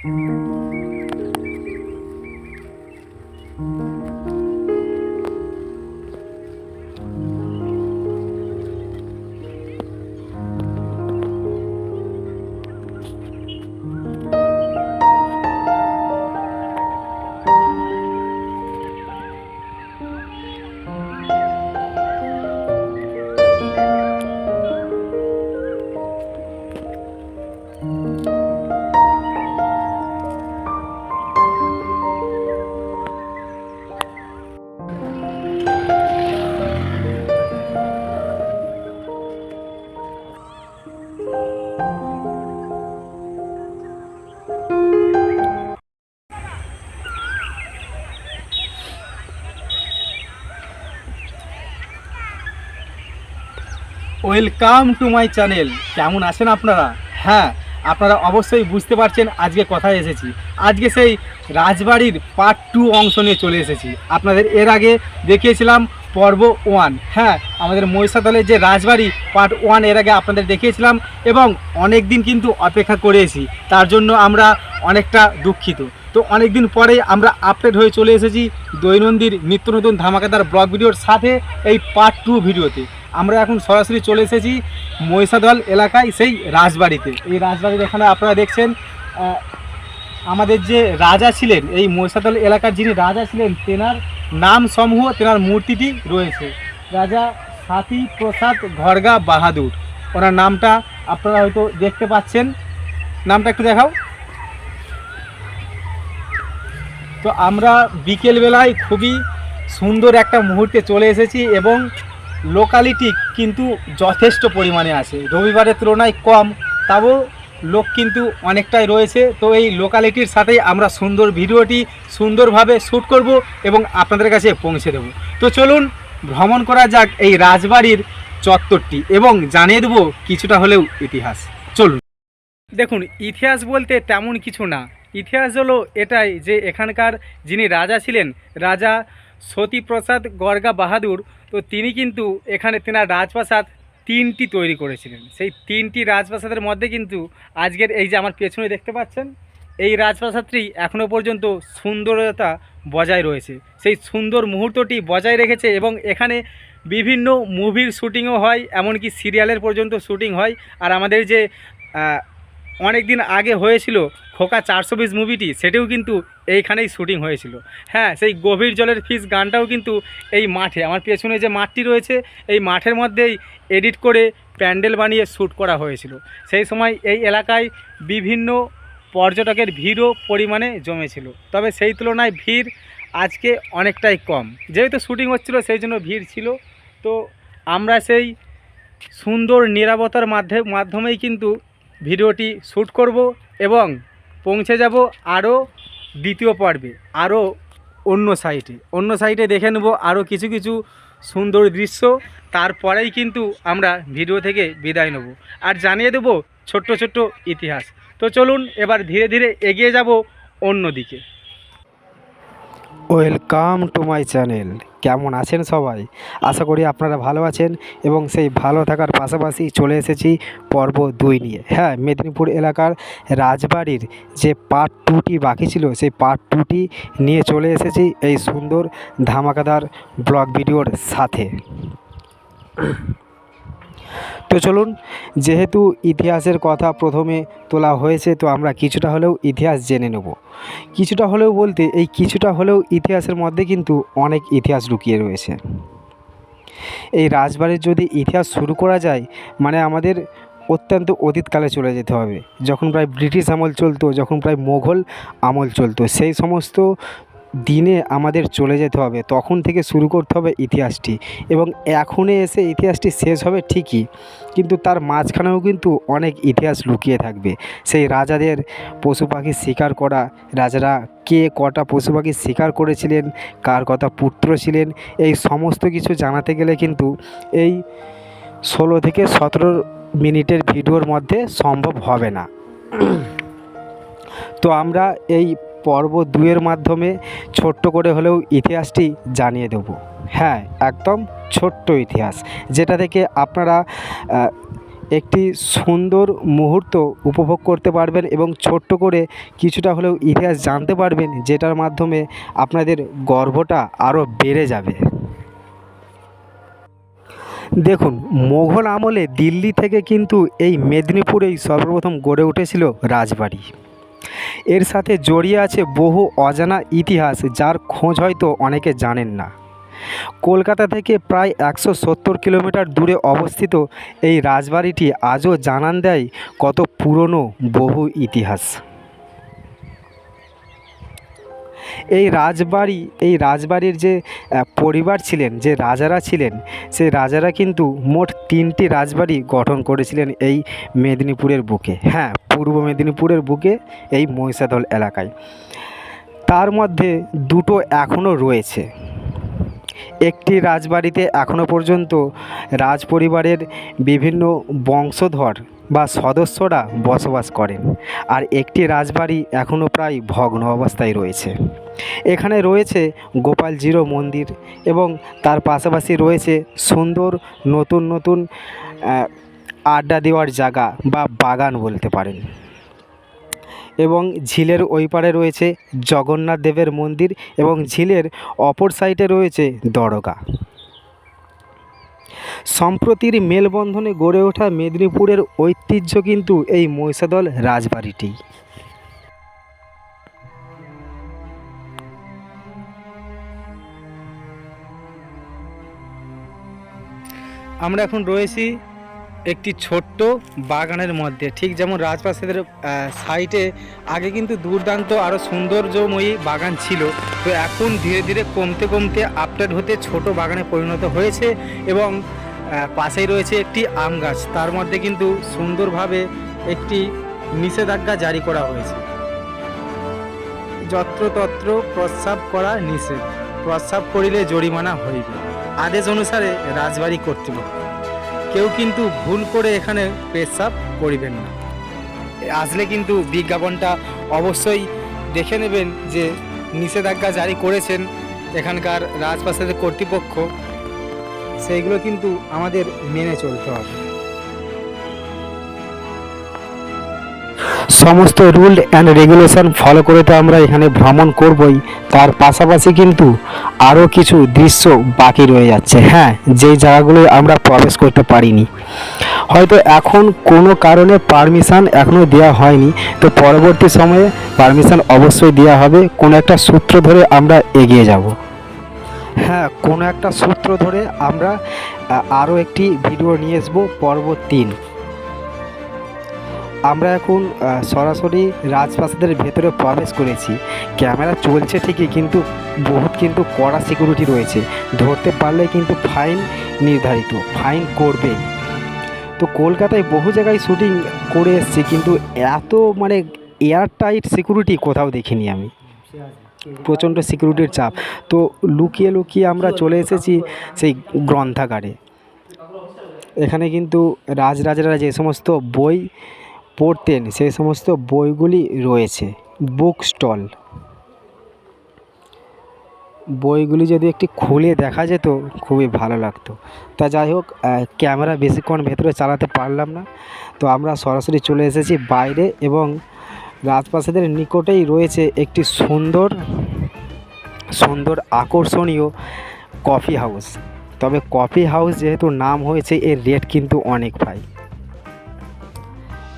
Welcome to my channel. কেমন আছেন আপনারা? হ্যাঁ, আপনারা অবশ্যই বুঝতে পারছেন আজকে কোথায় এসেছি। আজকে সেই রাজবাড়ির পার্ট 2 অংশ নিয়ে চলে এসেছি। আপনাদের এর আগে দেখিয়েছিলাম পর্ব 1। হ্যাঁ, আমাদের মহিষাদলের যে রাজবাড়ি পার্ট 1 এর আগে আপনাদের দেখিয়েছিলাম এবং অনেক দিন কিন্তু অপেক্ষা করেছি, তার জন্য আমরা অনেকটা দুঃখিত। তো অনেক দিন পরেই আমরা আপডেট হয়ে চলে এসেছি দৈনন্দিন নিত্য নতুন ধামাকাদার ব্লগ ভিডিওর সাথে এই পার্ট 2 ভিডিওতে। আমরা এখন সরাসরি চলে এসেছি মহিষাদল এলাকায় সেই রাজবাড়িতে। এই রাজবাড়ির এখানে আপনারা দেখছেন আমাদের যে রাজা ছিলেন, এই মহিষাদল এলাকার যিনি রাজা ছিলেন তেনার নাম সমূহ, তেনার মূর্তিটি রয়েছে। রাজা সাথী প্রসাদ ঘরগা বাহাদুর, ওনার নামটা আপনারা হয়তো দেখতে পাচ্ছেন। নামটা একটু দেখাও। তো আমরা বিকেলবেলায় খুবই সুন্দর একটা মুহূর্তে চলে এসেছি এবং লোকালিটি কিন্তু যথেষ্ট পরিমাণে আছে। রবিবারের তুলনায় কম, তাও লোক কিন্তু অনেকটাই রয়েছে। তো এই লোকালিটির সাথেই আমরা সুন্দর ভিডিওটি সুন্দরভাবে শ্যুট করব এবং আপনাদের কাছে পৌঁছে দেব। তো চলুন ভ্রমণ করা যাক এই রাজবাড়ির চত্বরটি এবং জানিয়ে দেবো কিছুটা হলেও ইতিহাস। চলুন। দেখুন, ইতিহাস বলতে তেমন কিছু না। ইতিহাস হলো এটাই যে এখানকার যিনি রাজা ছিলেন, রাজা সতীপ্রসাদ গরগা বাহাদুর, তো তিনি কিন্তু এখানে তেনার রাজপ্রাসাদ 3টি তৈরি করেছিলেন। সেই 3টি রাজপ্রাসাদের মধ্যে কিন্তু আজকের এই যে আমার পেছনে দেখতে পাচ্ছেন, এই রাজপ্রাসাদটি এখনও পর্যন্ত সুন্দরতা বজায় রয়েছে। সেই সুন্দর মুহূর্তটি বজায় রেখেছে এবং এখানে বিভিন্ন মুভির শ্যুটিংও হয়, এমনকি সিরিয়ালের পর্যন্ত শ্যুটিং হয়। আর আমাদের যে অনেক দিন আগে হয়েছিল খোকা 420 মুভিটি, সেটিও কিন্তু এইখানেই শ্যুটিং হয়েছিল। হ্যাঁ, সেই গভীর জলের ফিস গানটাও কিন্তু এই মাঠে, আমার পেছনে যে মাঠটি রয়েছে এই মাঠের মধ্যেই এডিট করে প্যান্ডেল বানিয়ে শ্যুট করা হয়েছিল। সেই সময় এই এলাকায় বিভিন্ন পর্যটকের ভিড়ও পরিমাণে জমেছিল, তবে সেই তুলনায় ভিড় আজকে অনেকটাই কম। যেহেতু শ্যুটিং হচ্ছিল সেই জন্য ভিড় ছিল। তো আমরা সেই সুন্দর নিরাপত্তার মাধ্যমেই কিন্তু ভিডিওটি শ্যুট করব এবং পৌঁছে যাব আরও দ্বিতীয় পর্বে, আরও অন্য সাইটে দেখে নেব আরও কিছু কিছু সুন্দর দৃশ্য। তারপরেই কিন্তু আমরা ভিডিও থেকে বিদায় নেব আর জানিয়ে দেব ছোট্ট ছোট্ট ইতিহাস। তো চলুন এবার ধীরে ধীরে এগিয়ে যাব অন্যদিকে। Welcome to my channel. কেমন আছেন সবাই? আশা করি আপনারা ভালো আছেন এবং সেই ভালো থাকার পাশাপাশি চলে এসেছি পর্ব 2 নিয়ে। হ্যাঁ, মেদিনীপুর এলাকার রাজবাড়ির যে পার্ট 2টি বাকি ছিল সেই পার্ট 2টি নিয়ে চলে এসেছি এই সুন্দর ধামাকাদার ব্লগ ভিডিওর সাথে। তো চলুন, যেহেতু ইতিহাসের কথা প্রথমে তোলা হয়েছে তো আমরা কিছুটা হলেও ইতিহাস জেনে নেব। কিছুটা হলেও বলতে এই কিছুটা হলেও ইতিহাসের মধ্যে কিন্তু অনেক ইতিহাস লুকিয়ে রয়েছে। এই রাজবাড়ির যদি ইতিহাস শুরু করা যায় মানে আমাদের অত্যন্ত অতীতকালে চলে যেতে হবে, যখন প্রায় ব্রিটিশ আমল চলতো, যখন প্রায় মোঘল আমল চলতো, সেই সমস্ত দিনে আমাদের চলে যেতে হবে। তখন থেকে শুরু করতে হবে ইতিহাসটি এবং এখনে এসে ইতিহাসটি শেষ হবে ঠিকই, কিন্তু তার মাঝখানেও কিন্তু অনেক ইতিহাস লুকিয়ে থাকবে। সেই রাজাদের পশু পাখি শিকার করা, রাজারা কে কটা পশু পাখি শিকার করেছিলেন, কার কটা পুত্র ছিলেন, এই সমস্ত কিছু জানাতে গেলে কিন্তু এই 16 থেকে 17 মিনিটের ভিডিওর মধ্যে সম্ভব হবে না। তো আমরা এই পর্ব 2-এর মাধ্যমে ছোট্ট করে হলেও ইতিহাসটি জানিয়ে দেব। হ্যাঁ, একদম ছোট্ট ইতিহাস, যেটা থেকে আপনারা একটি সুন্দর মুহূর্ত উপভোগ করতে পারবেন এবং ছোট্ট করে কিছুটা হলেও ইতিহাস জানতে পারবেন, যেটার মাধ্যমে আপনাদের গর্বটা আরও বেড়ে যাবে। দেখুন, মোগল আমলে দিল্লি থেকে কিন্তু এই মেদিনীপুরেই সর্বপ্রথম গড়ে উঠেছিল রাজবাড়ি। এর সাথে জড়িয়ে আছে বহু অজানা ইতিহাস, যার খোঁজ হয়তো অনেকে জানেন না। কলকাতা থেকে প্রায় 170 কিলোমিটার দূরে অবস্থিত এই রাজবাড়িটি আজও জানান দেয় কত পুরনো বহু ইতিহাস। এই রাজবাড়ির যে পরিবার ছিলেন, যে রাজারা ছিলেন, সেই রাজারা কিন্তু মোট 3টি রাজবাড়ি গঠন করেছিলেন এই মেদিনীপুরের বুকে। হ্যাঁ, পূর্ব মেদিনীপুরের বুকে এই মহিষাদল এলাকায়। তার মধ্যে 2টো এখনও রয়েছে। একটি রাজবাড়িতে এখনও পর্যন্ত রাজপরিবারের বিভিন্ন বংশধর বা সদস্যরা বসবাস করেন, আর একটি রাজবাড়ি এখনও প্রায় ভগ্ন অবস্থায় রয়েছে। এখানে রয়েছে গোপালজিরো মন্দির এবং তার পাশাপাশি রয়েছে সুন্দর নতুন নতুন আড্ডা দেওয়ার জায়গা বা বাগান বলতে পারেন। এবং ঝিলের ওই পারে রয়েছে জগন্নাথ দেবের মন্দির এবং ঝিলের অপর সাইডে রয়েছে দরগা। সম্প্রতির মেলবন্ধনে গড়ে ওঠা মেদিনীপুরের ঐতিহ্য কিন্তু এই মহিষাদল রাজবাড়িটি। আমরা এখন রয়েছি একটি ছোট্ট বাগানের মধ্যে, ঠিক যেমন রাজপ্রাসাদের সাইডে আগে কিন্তু দুর্দান্ত আরও সৌন্দর্যময়ী বাগান ছিল, তো এখন ধীরে ধীরে কমতে কমতে আপডেট হতে ছোট বাগানে পরিণত হয়েছে। এবং পাশেই রয়েছে একটি আম গাছ, তার মধ্যে কিন্তু সুন্দরভাবে একটি নিষেধাজ্ঞা জারি করা হয়েছে। যত্রতত্র প্রস্রাব করা নিষেধ, প্রস্রাব করিলে জরিমানা হইবে, আদেশ অনুসারে রাজবাড়ি কর্তৃপক্ষ। কেউ কিন্তু ভুল করে এখানে পেশাব করিবেন না। আসলে কিন্তু বিজ্ঞাপনটা অবশ্যই দেখে নেবেন যে নিষেধাজ্ঞা জারি করেছেন এখানকার রাজপ্রাসাদের কর্তৃপক্ষ, সেইগুলো কিন্তু আমাদের মেনে চলতে হবে। সমস্ত রুল অ্যান্ড রেগুলেশন ফলো করে তো আমরা এখানে ভ্রমণ করবই, তার পাশাপাশি কিন্তু আরও কিছু দৃশ্য বাকি রয়ে যাচ্ছে। হ্যাঁ, যেই জায়গাগুলো আমরা প্রবেশ করতে পারিনি, হয়তো এখন কোনো কারণে পারমিশন এখনও দেওয়া হয়নি, তো পরবর্তী সময়ে পারমিশন অবশ্যই দেওয়া হবে। কোনো একটা সূত্র ধরে আমরা এগিয়ে যাব। হ্যাঁ, কোনো একটা সূত্র ধরে আমরা আরও একটি ভিডিও নিয়ে আসবো পর্ব 3। আমরা এখন সরাসরি রাজপ্রাসাদের ভেতরে প্রবেশ করেছি। ক্যামেরা চলছে ঠিকই, কিন্তু কিন্তু কড়া সিকিউরিটি রয়েছে, ধরতে পারলে কিন্তু ফাইন নির্ধারিত, ফাইন করবে। তো কলকাতায় বহু জায়গায় শ্যুটিং করে এসেছি, কিন্তু এত মানে এয়ার টাইট সিকিউরিটি কোথাও দেখিনি আমি। প্রচণ্ড সিকিউরিটির চাপ। তো লুকিয়ে লুকিয়ে আমরা চলে এসেছি সেই গ্রন্থাগারে। এখানে কিন্তু রাজরাজারা যে সমস্ত বই পড়তেন সেই সমস্ত বইগুলি রয়েছে। বুক স্টল, বইগুলি যদি একটি খুলে দেখা যেত খুবই ভালো লাগতো। তা যাই হোক, ক্যামেরা বেশিক্ষণ ভেতরে চালাতে পারলাম না, তো আমরা সরাসরি চলে এসেছি বাইরে। এবং রাজপ্রাসাদের নিকটেই রয়েছে একটি সুন্দর সুন্দর আকর্ষণীয় কফি হাউস। তবে কফি হাউস যেহেতু নাম হয়েছে, এর রেট কিন্তু অনেক ভাই।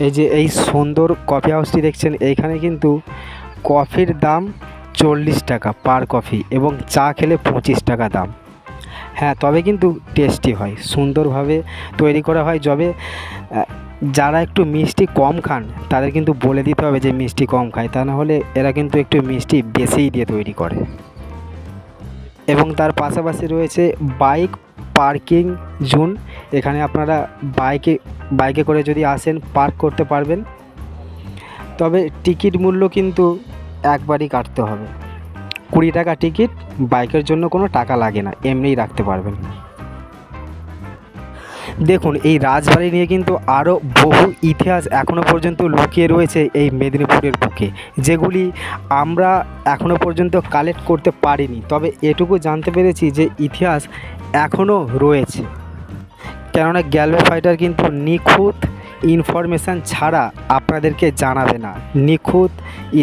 এই যে এই সুন্দর কফি হাউসটি দেখছেন, এইখানে কিন্তু কফির দাম 40 টাকা পার কফি এবং চা খেলে 25 টাকা দাম। হ্যাঁ, তবে কিন্তু টেস্টি হয়, সুন্দরভাবে তৈরি করা হয়। যারা একটু মিষ্টি কম খান তাদের কিন্তু বলে দিতে হবে যে মিষ্টি কম খায়, তা না হলে এরা কিন্তু একটু মিষ্টি বেশিই দিয়ে তৈরি করে। এবং তার পাশাপাশি রয়েছে বাইক পার্কিং জোন। এখানে আপনারা বাইকে করে যদি আসেন পার্ক করতে পারবেন। তবে টিকিট মূল্য কিন্তু একবারই কাটতে হবে, 20 টাকা টিকিট। বাইকের জন্য কোনো টাকা লাগে না, এমনিই রাখতে পারবেন। দেখুন, এই রাজবাড়ি নিয়ে কিন্তু আরও বহু ইতিহাস এখনও পর্যন্ত লুকিয়ে রয়েছে এই মেদিনীপুরের বুকে, যেগুলি আমরা এখনও পর্যন্ত কালেক্ট করতে পারিনি। তবে এটুকু জানতে পেরেছি যে ইতিহাস এখনও রয়েছে। কেননা গ্যালভে ফাইটার কিন্তু নিখুঁত ইনফরমেশান ছাড়া আপনাদেরকে জানাবে না নিখুঁত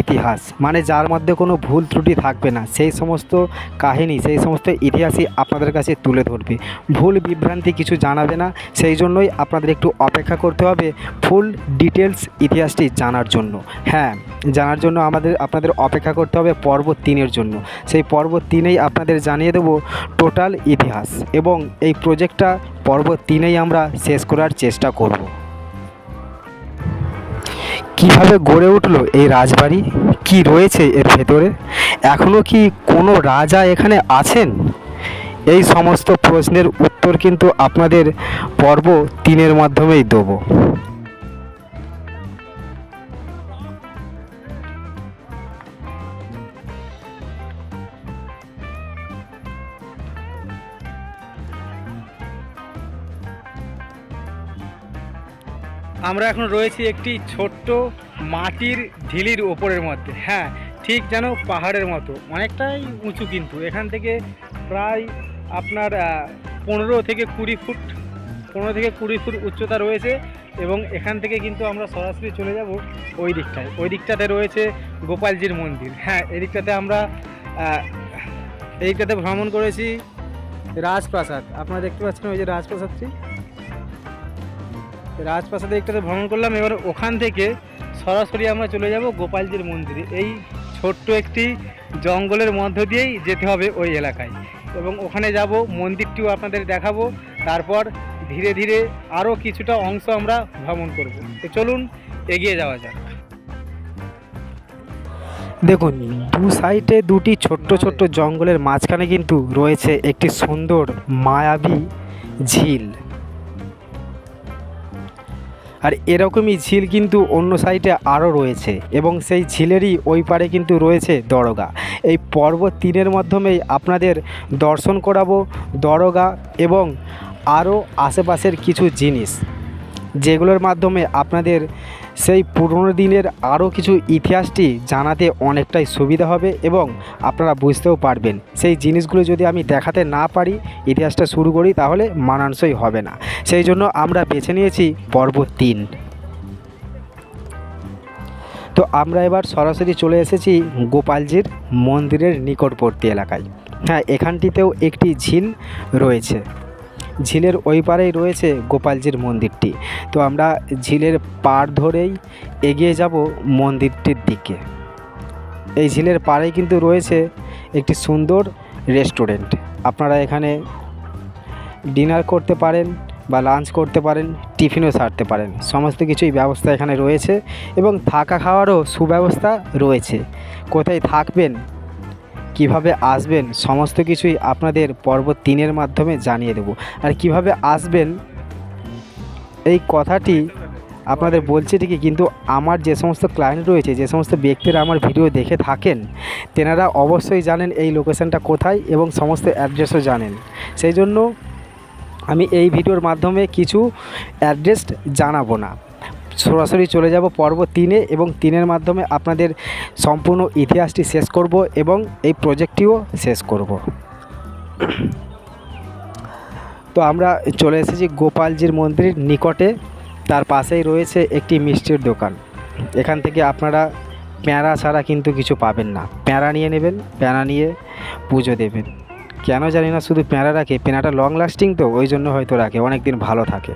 ইতিহাস, মানে যার মধ্যে কোনো ভুল ত্রুটি থাকবে না, সেই সমস্ত কাহিনী সেই সমস্ত ইতিহাসই আপনাদের কাছে তুলে ধরবে। ভুল বিভ্রান্তি কিছু জানাবে না, সেই জন্যই আপনাদের একটু অপেক্ষা করতে হবে ফুল ডিটেলস ইতিহাসটি জানার জন্য। হ্যাঁ, জানার জন্য আপনাদের অপেক্ষা করতে হবে পর্ব 3-এর জন্য। সেই পর্ব 3-এই আপনাদের জানিয়ে দেবো টোটাল ইতিহাস, এবং এই প্রজেক্টটা পর্ব 3-এই আমরা শেষ করার চেষ্টা করব। কিভাবে গড়ে উঠলো এই রাজবাড়ি, কি রয়েছে এর ভেতরে, এখনও কি কোনো রাজা এখানে আছেন, এই সমস্ত প্রশ্নের উত্তর কিন্তু আপনাদের পর্ব 3-এর মাধ্যমেই দেবো। আমরা এখন রয়েছি একটি ছোট্ট মাটির ঢিলির ওপরের মধ্যে। হ্যাঁ, ঠিক যেন পাহাড়ের মতো, অনেকটাই উঁচু, কিন্তু এখান থেকে প্রায় আপনার 15 থেকে 20 ফুট উচ্চতা রয়েছে। এবং এখান থেকে কিন্তু আমরা সরাসরি চলে যাব ওই দিকটাতে রয়েছে গোপালজির মন্দির। হ্যাঁ, এদিকটাতে আমরা এইদিকটাতে ভ্রমণ করেছি রাজপ্রাসাদ, আপনারা দেখতে পাচ্ছেন ওই যে রাজপ্রাসাদে একটাতে ভ্রমণ করলাম। এবার ওখান থেকে সরাসরি আমরা চলে যাব গোপালজির মন্দিরে। এই ছোট্ট একটি জঙ্গলের মধ্য দিয়েই যেতে হবে ওই এলাকায়, এবং ওখানে যাব, মন্দিরটিও আপনাদের দেখাবো। তারপর ধীরে ধীরে আরও কিছুটা অংশ আমরা ভ্রমণ করব। তো চলুন এগিয়ে যাওয়া যাক। দেখুন, দু সাইডে দুটি ছোট্ট ছোট্ট জঙ্গলের মাঝখানে কিন্তু রয়েছে একটি সুন্দর মায়াবী ঝিল, আর এরকমই ঝিল কিন্তু অন্য সাইডে আরও রয়েছে, এবং সেই ঝিলেরই ওই পারে কিন্তু রয়েছে দরগা। এই পর্ব 3-এর মাধ্যমেই আপনাদের দর্শন করাবো দরগা এবং আরও আশেপাশের কিছু জিনিস, যেগুলোর মাধ্যমে আপনাদের সেই পুরনো দিনের আরও কিছু ইতিহাসটি জানাতে অনেকটাই সুবিধা হবে, এবং আপনারা বুঝতেও পারবেন। সেই জিনিসগুলো যদি আমি দেখাতে না পারি, ইতিহাসটা শুরু করি, তাহলে মানানসই হবে না। সেই জন্য আমরা বেছে নিয়েছি পর্ব 3। তো আমরা এবার সরাসরি চলে এসেছি গোপালজির মন্দিরের নিকটবর্তী এলাকায়। হ্যাঁ, এখানটিতেও একটি ঝিল রয়েছে, ঝিলের ওই পারেই রয়েছে গোপালজির মন্দিরটি। তো আমরা ঝিলের পাড় ধরেই এগিয়ে যাব মন্দিরটির দিকে। এই ঝিলের পাড়েই কিন্তু রয়েছে একটি সুন্দর রেস্টুরেন্ট, আপনারা এখানে ডিনার করতে পারেন বা লাঞ্চ করতে পারেন, টিফিনও সারতে পারেন, সমস্ত কিছুই ব্যবস্থা এখানে রয়েছে, এবং থাকা খাওয়ারও সুব্যবস্থা রয়েছে। কোথায় থাকবেন, কিভাবে আসবেন, সমস্ত কিছুই আপনাদের পর্ব 3-এর মাধ্যমে জানিয়ে দেব। আর কিভাবে আসবেন এই কথাটি আপনাদের বলছি ঠিকই, কিন্তু আমার যে সমস্ত ক্লায়েন্ট রয়েছে, যে সমস্ত ব্যক্তিরা আমার ভিডিও দেখে থাকেন, তেনারা অবশ্যই জানেন এই লোকেশানটা কোথায়, এবং সমস্ত অ্যাড্রেসও জানেন। সেই জন্য আমি এই ভিডিওর মাধ্যমে কিছু অ্যাড্রেস জানাবো না, সরাসরি চলে যাব পর্ব 3-এ, এবং 3-এর মাধ্যমে আপনাদের সম্পূর্ণ ইতিহাসটি শেষ করব, এবং এই প্রজেক্টটিও শেষ করব। তো আমরা চলে এসেছি গোপালজির মন্দিরের নিকটে, তার পাশেই রয়েছে একটি মিষ্টির দোকান। এখান থেকে আপনারা প্যাঁড়া ছাড়া কিন্তু কিছু পাবেন না, প্যাঁড়া নিয়ে নেবেন, প্যাঁড়া নিয়ে পুজো দেবেন। কেন জানি না শুধু প্যাঁড়া রাখে, প্যাঁড়াটা লং লাস্টিং তো, ওই জন্য হয়তো রাখে, অনেক দিন ভালো থাকে।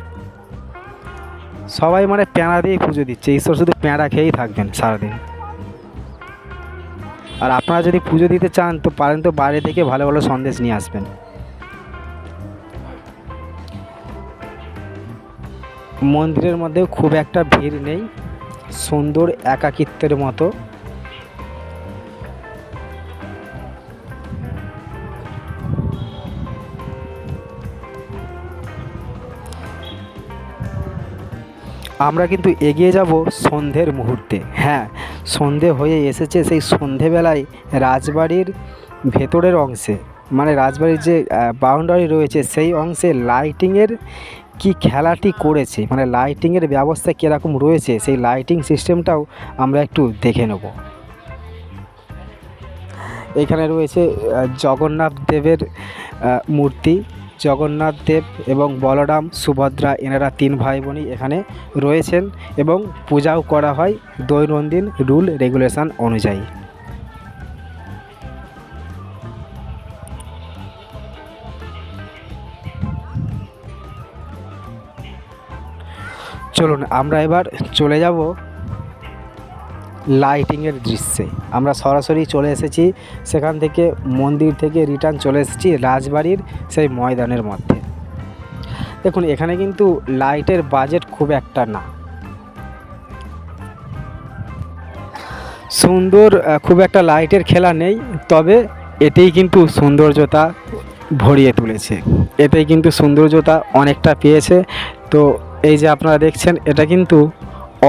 সবাই মানে প্যাঁড়া দিয়েই পুজো দিচ্ছে, ঈশ্বর শুধু প্যাঁড়া খেয়েই থাকবেন সারাদিন। আর আপনারা যদি পুজো দিতে চান তো পারেন, তো বাইরে থেকে ভালো ভালো সন্দেশ নিয়ে আসবেন। মন্দিরের মধ্যে খুব একটা ভিড় নেই, সুন্দর একাকিত্বের মতো। আমরা কিন্তু এগিয়ে যাব সন্ধ্যের মুহূর্তে। হ্যাঁ, সন্ধে হয়ে এসেছে, সেই সন্ধেবেলায় রাজবাড়ির ভেতরের অংশে, মানে রাজবাড়ির যে বাউন্ডারি রয়েছে সেই অংশে লাইটিংয়ের কি খেলাটি করেছে, মানে লাইটিংয়ের ব্যবস্থা কীরকম রয়েছে, সেই লাইটিং সিস্টেমটাও আমরা একটু দেখে নেব। এখানে রয়েছে জগন্নাথ দেবের মূর্তি, জগন্নাথ দেব এবং বলরাম সুভদ্রা এনারা 3 ভাই বোনই এখানে রয়েছেন এবং পূজাও করা হয় দৈনন্দিন রুল রেগুলেশন অনুযায়ী। চলুন আমরা এবার চলে যাব লাইটিংয়ের দৃশ্যে। আমরা সরাসরি চলে এসেছি সেখান থেকে, মন্দির থেকে রিটার্ন চলে এসেছি রাজবাড়ির সেই ময়দানের মধ্যে। দেখুন এখানে কিন্তু লাইটের বাজেট খুব একটা না, সুন্দর খুব একটা লাইটের খেলা নেই, তবে এতেই কিন্তু সৌন্দর্যতা ভরিয়ে তুলেছে, এতেই কিন্তু সৌন্দর্যতা অনেকটা পেয়েছে। তো এই যে আপনারা দেখছেন এটা কিন্তু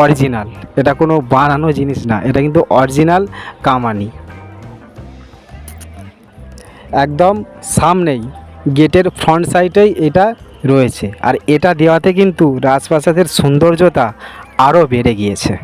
অরিজিনাল, এটা কোনো বানানো জিনিস না, এটা কিন্তু অরিজিনাল কামানি। একদম সামনেই গেটের ফ্রন্ট সাইডেই এটা রয়েছে, আর এটা দেওয়াতে কিন্তু রাজপ্রাসাদের সৌন্দর্যতা আরও বেড়ে গিয়েছে।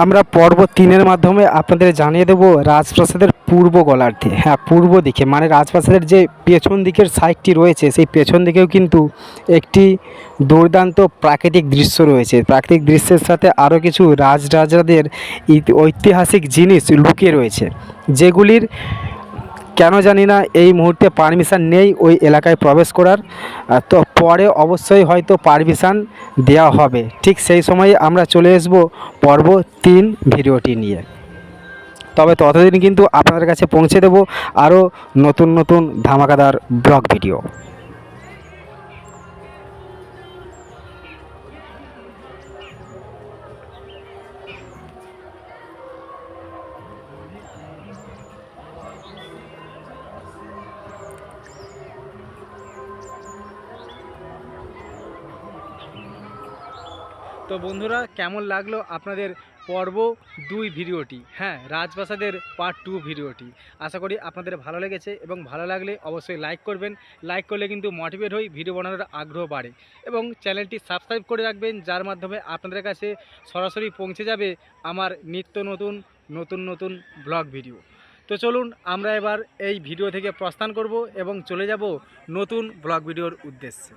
আমরা পর্ব 3-এর মাধ্যমে আপনাদের জানিয়ে দেব রাজপ্রাসাদের পূর্ব গলার্ধে, হ্যাঁ পূর্ব দিকে, মানে রাজপ্রাসাদের যে পেছন দিকের সাইডটি রয়েছে সেই পেছন দিকেও কিন্তু একটি দুর্দান্ত প্রাকৃতিক দৃশ্য রয়েছে। প্রাকৃতিক দৃশ্যের সাথে আরও কিছু রাজরাজাদের ঐতিহাসিক জিনিস লুকিয়ে রয়েছে, যেগুলির কেন জানি না এই মুহূর্তে পারমিশন নেই ওই এলাকায় প্রবেশ করার। তো পরে অবশ্যই হয়তো পারমিশন দেওয়া হবে, ঠিক সেই সময়ে আমরা চলে আসব পর্ব 3 ভিডিওটি নিয়ে। তবে ততদিন কিন্তু আপনাদের কাছে পৌঁছে দেব আরও নতুন নতুন ধামাকাদার ব্লগ ভিডিও। তো বন্ধুরা, কেমন লাগলো আপনাদের পর্ব 2 ভিডিওটি, হ্যাঁ রাজপ্রাসাদের পার্ট 2 ভিডিওটি। আশা করি আপনাদের ভালো লেগেছে, এবং ভালো লাগলে অবশ্যই লাইক করবেন। লাইক করলে কিন্তু মোটিভেট হই, ভিডিও বানানোর আগ্রহ বাড়ে, এবং চ্যানেলটি সাবস্ক্রাইব করে রাখবেন, যার মাধ্যমে আপনাদের কাছে সরাসরি পৌঁছে যাবে আমার নিত্য নতুন নতুন নতুন ব্লগ ভিডিও। তো চলুন আমরা এবার এই ভিডিও থেকে প্রস্থান করব এবং চলে যাব নতুন ব্লগ ভিডিওর উদ্দেশ্যে।